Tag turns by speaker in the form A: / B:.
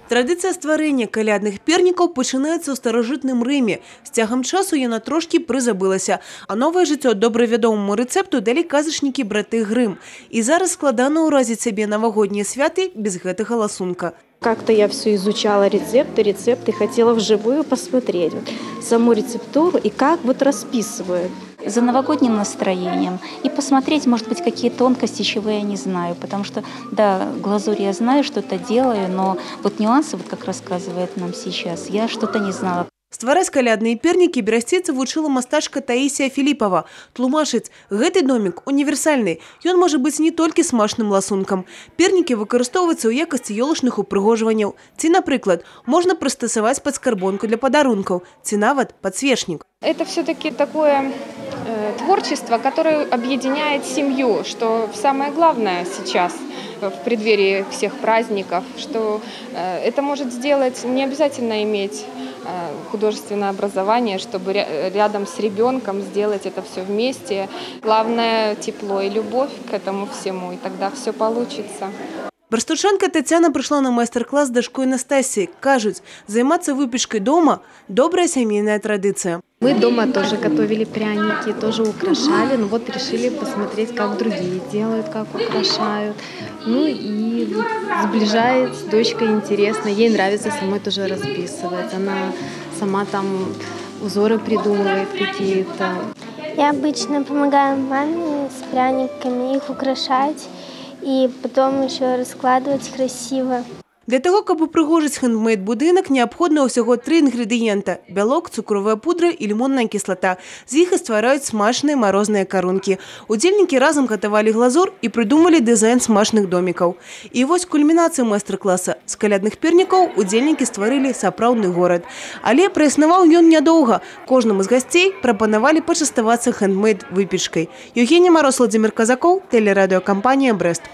A: Традиція створення калядних перніків починається у старожитному Римі. З тягом часу вона трошки призабилася, а нове життя добре відомому рецепту дали казочники брати Грим. І зараз складно уразити собі новогодні святи без гэтага ласунка.
B: Как-то я все изучала рецепты, хотела вживую посмотреть саму рецептуру и как расписывают.
C: За новогодним настроением и посмотреть, может быть, какие тонкости, чего я не знаю. Потому что, да, глазурь я знаю, что-то делаю, но вот нюансы, вот как рассказывает нам сейчас, я что-то не знала.
A: Ствараць калядныя пернікі берасцейца вучыла мастачка Таісія Філіпава. Тлумачыць, гэты домік універсальны. Ён можа быць не толькі смачным ласункам. Пернікі выкарыстоўваюцца ў якасці ёлачных упрыгожванняў. Ці, напрыклад, можна прыстасаваць пад скарбонку для падарункаў, ці нават подсвечник.
D: Это все-таки такое творчество, которое объединяет семью, что самое главное сейчас в преддверии всех праздников, что это может сделать, не обязательно иметь художественное образование, чтобы рядом с ребенком сделать это все вместе. Главное тепло и любовь к этому всему, и тогда все получится.
A: Брастучанка Тетяна пришла на майстер-класс дочкой Настасии. Кажуть, заниматься выпечкой дома – добрая семейная традиция.
B: Мы дома тоже готовили пряники, тоже украшали, но вот решили посмотреть, как другие делают, как украшают. Ну и сближает с дочкой, интересно, ей нравится самой тоже расписывать. Она сама там узоры придумывает какие-то.
E: Я обычно помогаю маме с пряниками, их украшать и потом еще раскладывать красиво.
A: Для того, каб упрыгожыць хендмейд-будынак, неабходна ўсяго 3 інгрэдыента – бялок, цукровая пудра і лімонная кіслата. З іх і ствараюць смачныя марозныя карункі. Удзельнікі разам гатавалі глазур і прыдумалі дызайн смачных домікаў. І вось кульмінацыя майстар-класа. З калядных пернікаў удзельнікі стварылі сапраўдны горад. Але праіснаваў ён нядоўга. Кожнаму з гасцей прапанавалі пачаставацца хендмейд-выпечкай. Евгений Мороз, Владимир Казаков, телерадиокомпания «Брест».